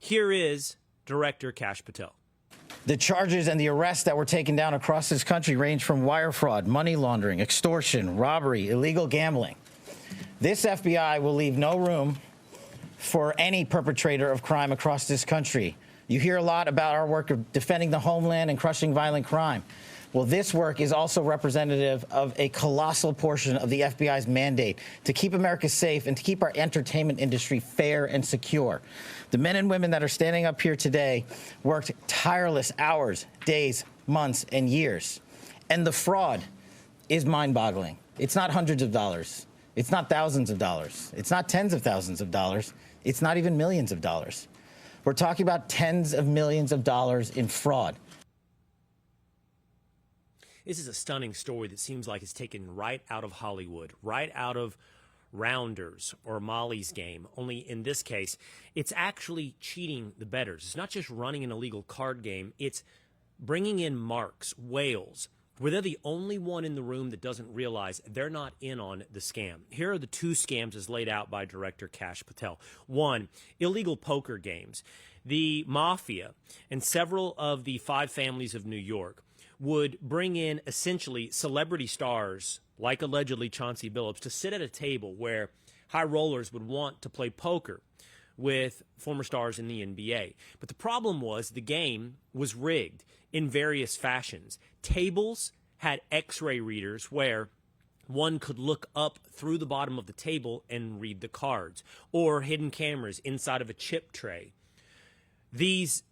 Here is Director Kash Patel. The charges and the arrests that were taken down across this country range from wire fraud, money laundering, extortion, robbery, illegal gambling. This FBI will leave no room for any perpetrator of crime across this country. You hear a lot about our work of defending the homeland and crushing violent crime. Well, this work is also representative of a colossal portion of the FBI's mandate to keep America safe and to keep our entertainment industry fair and secure. The men and women that are standing up here today worked tireless hours, days, months, and years. And the fraud is mind-boggling. It's not hundreds of dollars. It's not thousands of dollars. It's not tens of thousands of dollars. It's not even millions of dollars. We're talking about tens of millions of dollars in fraud. This is a stunning story that seems like it's taken right out of Hollywood, right out of Rounders or Molly's Game. Only in this case, it's actually cheating the bettors. It's not just running an illegal card game. It's bringing in marks, whales, where they're the only one in the room that doesn't realize they're not in on the scam. Here are the two scams as laid out by Director Kash Patel. One, illegal poker games. The Mafia and several of the five families of New York would bring in essentially celebrity stars like allegedly Chauncey Billups to sit at a table where high rollers would want to play poker with former stars in the NBA. But the problem was the game was rigged in various fashions. Tables had X-ray readers where one could look up through the bottom of the table and read the cards, or hidden cameras inside of a chip tray. These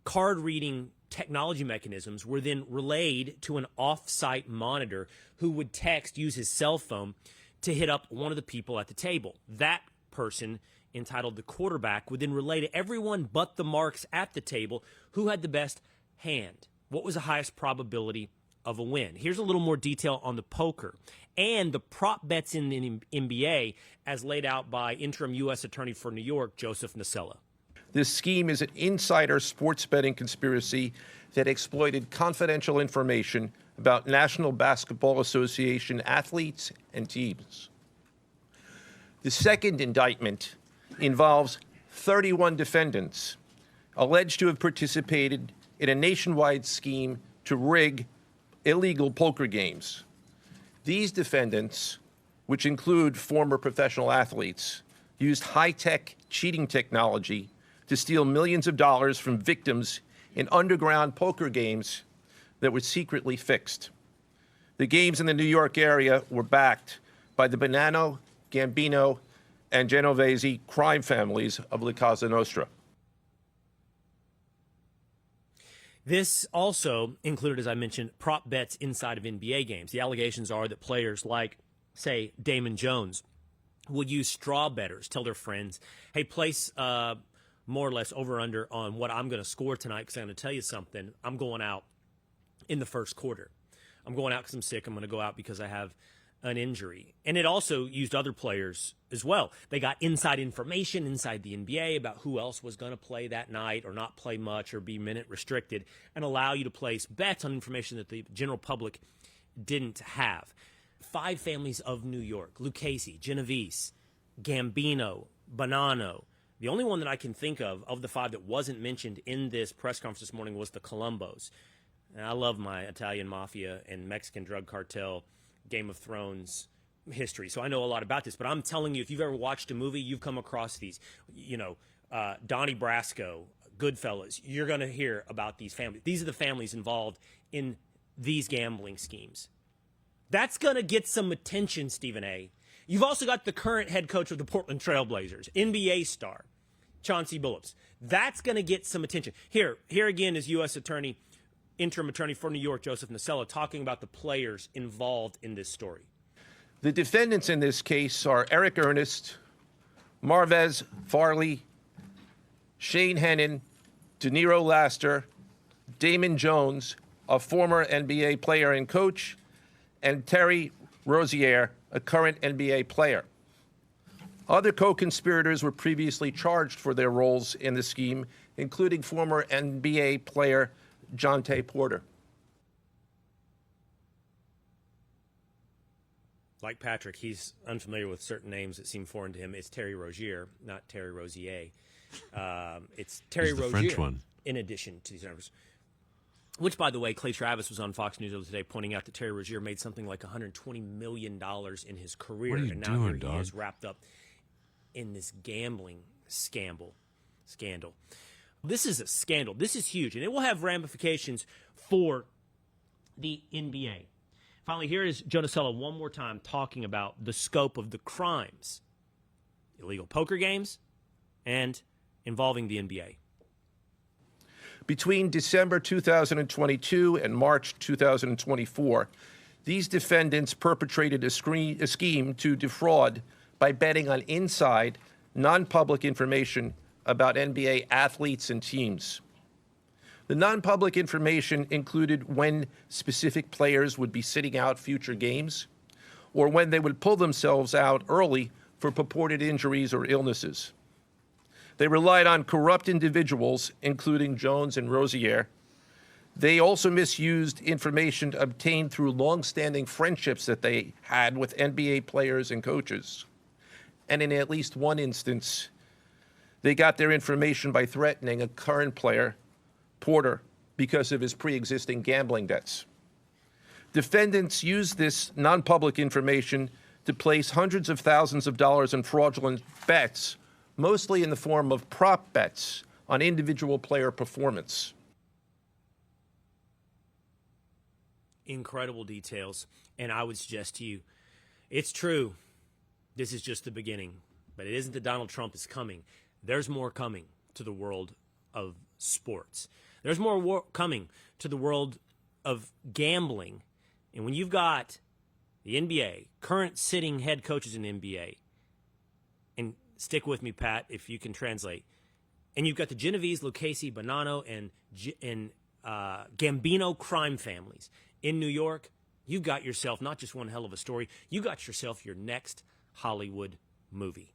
card reading technology mechanisms were then relayed to an off-site monitor who would use his cell phone to hit up one of the people at the table. That person, entitled the quarterback, would then relay to everyone but the marks at the table who had the best hand. What was the highest probability of a win? Here's a little more detail on the poker and the prop bets in the NBA as laid out by interim U.S. Attorney for New York, Joseph Nasella. This scheme is an insider sports betting conspiracy that exploited confidential information about National Basketball Association athletes and teams. The second indictment involves 31 defendants alleged to have participated in a nationwide scheme to rig illegal poker games. These defendants, which include former professional athletes, used high-tech cheating technology to steal millions of dollars from victims in underground poker games that were secretly fixed. The games in the New York area were backed by the Bonanno, Gambino, and Genovese crime families of La Cosa Nostra. This also included, as I mentioned, prop bets inside of NBA games. The allegations are that players like, say, Damon Jones would use straw bettors, tell their friends, hey, place more or less over-under on what I'm going to score tonight because I'm going to tell you something. I'm going out in the first quarter. I'm going out because I'm sick. I'm going to go out because I have an injury. And it also used other players as well. They got inside information inside the NBA about who else was going to play that night or not play much or be minute restricted and allow you to place bets on information that the general public didn't have. Five families of New York: Lucchese, Genovese, Gambino, Bonanno. The only one that I can think of the five that wasn't mentioned in this press conference this morning was the Colombos. And I love my Italian Mafia and Mexican drug cartel, Game of Thrones history, so I know a lot about this. But I'm telling you, if you've ever watched a movie, you've come across these. Donnie Brasco, Goodfellas, you're going to hear about these families. These are the families involved in these gambling schemes. That's going to get some attention, Stephen A. You've also got the current head coach of the Portland Trail Blazers, NBA star, Chauncey Billups. That's going to get some attention. Here again is U.S. interim attorney for New York, Joseph Nasella, talking about the players involved in this story. The defendants in this case are Eric Ernest, Marvez Farley, Shane Hennon, De Niro Laster, Damon Jones, a former NBA player and coach, and Terry Rozier, a current NBA player. Other co-conspirators were previously charged for their roles in the scheme, including former NBA player Jonte Porter. Like Patrick, he's unfamiliar with certain names that seem foreign to him. It's Terry Rozier, not Terry Rozier. It's Terry Who's the Rozier, French one? in addition to these numbers. Which, by the way, Clay Travis was on Fox News the other today pointing out that Terry Rozier made something like $120 million in his career. What are you and now doing, here he dog? is wrapped up in this gambling scandal. This is a scandal. This is huge, and it will have ramifications for the NBA. Finally, here is Joe Nocella one more time talking about the scope of the crimes, illegal poker games, and involving the NBA. Between December 2022 and March 2024, these defendants perpetrated a scheme to defraud by betting on inside, non-public information about NBA athletes and teams. The non-public information included when specific players would be sitting out future games, or when they would pull themselves out early for purported injuries or illnesses. They relied on corrupt individuals, including Jones and Rozier. They also misused information obtained through long-standing friendships that they had with NBA players and coaches. And in at least one instance, they got their information by threatening a current player, Porter, because of his pre-existing gambling debts. Defendants used this non-public information to place hundreds of thousands of dollars in fraudulent bets, mostly in the form of prop bets on individual player performance. Incredible details, and I would suggest to you, it's true, this is just the beginning, but it isn't that Donald Trump is coming. There's more coming to the world of sports. There's more coming to the world of gambling, and when you've got the NBA, current sitting head coaches in the NBA, and stick with me, Pat, if you can translate. And you've got the Genovese, Lucchese, Bonanno, and Gambino crime families in New York. You've got yourself not just one hell of a story. You got yourself your next Hollywood movie.